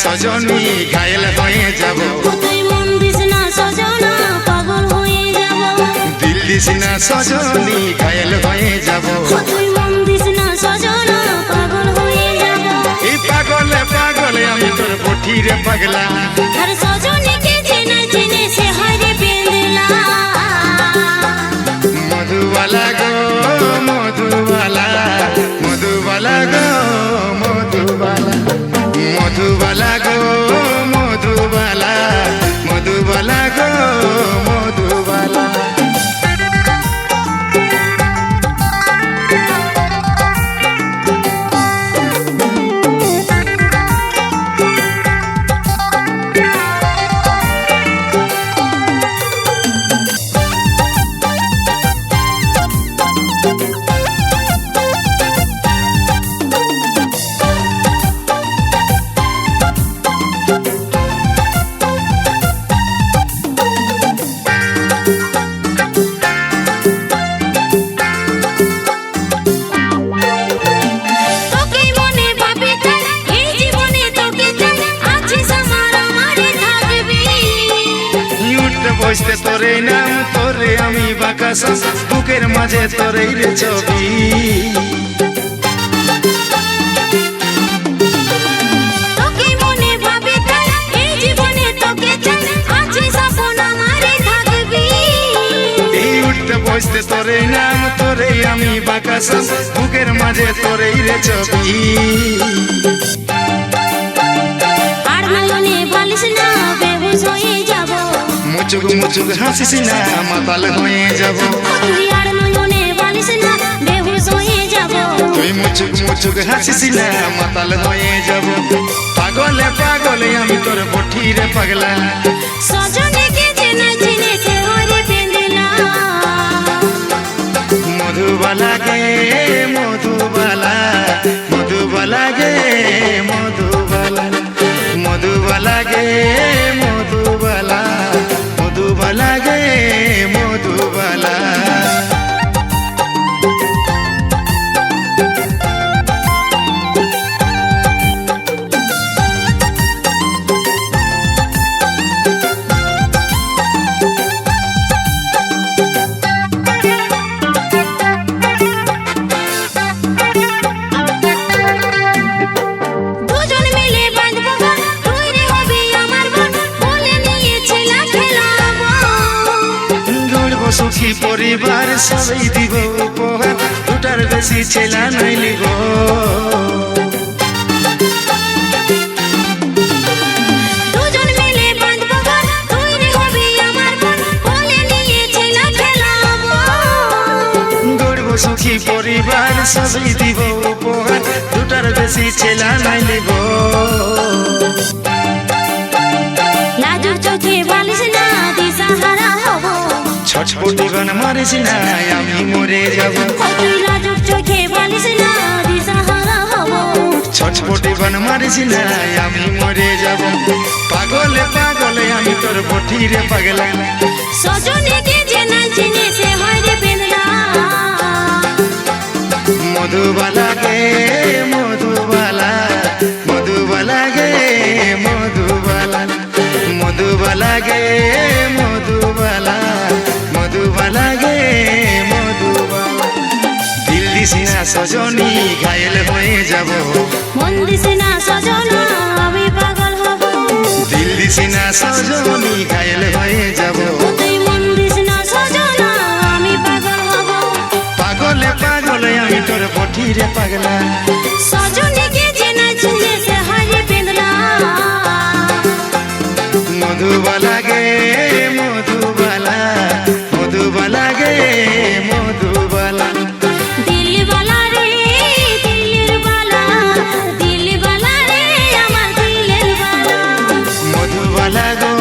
সজনী ঘায়েল হয়ে যাব, তুই মন দিস না সজনা পাগল হয়ে যাব। দিল দিস না সজনী ঘায়েল হয়ে যাব, তুই মন দিস না সজনা পাগল হয়ে যাব। এই পাগলে পাগলে আমি তোর পঠিরে পাগলা, আর সজনীকে চেনে চেনে সে হারে পেন্দলা। মধুবালা গো মধুবালা, মধুবালা গো মধুবালা, মধুবালা গো মধুবালা, মধুবালা গো মধুবালা। বসতে তোরে নাম তোরে আমি বাকাশা, বুকের মাঝে তোরে রে ছবি। তোকে মনে ভাবে তাই এই জীবনে তোকে চাই, আছে স্বপ্ন আমারে থাকবি। এই উঠতে বসতে তোরে নাম তোরে আমি বাকাশা, বুকের মাঝে তোরে রে ছবি। আর নয়নে বালিশ না বেহুশ হয়ে যাব, মুচুক মুচুক হাসিস না মাতাল হয়ে যাব, তুই আর নয়নে বালিশ না বেহুশ হয়ে যাব। তুই মুচুক মুচুক হাসিস না মাতাল হয়ে যাব, পাগলে পাগলে আমি তোর পঠিরে পাগলা। সজনীকে চেনে চেনে সে হরে পেন্দলা। মধুবালা গে মধুবালা, মধুবালা গে মধুবালা, মধুবালা গে মধুবালা, মধুবালা গে মধুবালা। দুজন মিলে বাঁধবো গান, তুই রে হবি আমার বোন, বলে নিয়েছিলাম খেলাবো। গড়ব সুখী পরিবার সবাই দিব উপহার, দুটার বেশি ছেলা নাই লিব। দুজন মিলে বাঁধবো গান, তুই রে হবি আমার বোন, বলে নিয়েছিলাম খেলাবো। গড়ব সুখী পরিবার সবাই দিব উপহার, দুটার বেশি ছেলা নাই লিব। লাজুক চোখে বালিশ না দিশাহারা হব, ছটপটি গান মারিস না আমি মরে যাব, তুই লাজুক চোখে বালিশ না দিশাহারা হব। ছটপটি গান মারিস না আমি মরে যাব, পাগলে পাগলে আমি তোর পঠিরে পাগলা। সজনীকে চেনা চেনে সে হরে পেন্দলা। মধুবালা গে মধুবালা, মধুবালা গে মধুবালা, মধুবালা গে মধুবালা, মধুবালা গে মধুবালা। দিল দিস না সজনী ঘায়েল হয়ে যাব, মন দিস না সজনা আমি পাগল হব। দিল দিস না সজনী ঘায়েল হয়ে যাব, তুই মন দিস না সজনা আমি পাগল হব। পাগলে পাগলে আমি তোর পঠিরে পাগলা। সজনীকে চেনা চেনে সে হরে পেন্দলা। মধুবালা গে মধুবালা, মধুবালা গে মধুবালা, দিলবালা রে দিলের বালা, দিলবালা রে আমার দিলের বালা। মধুবালা গো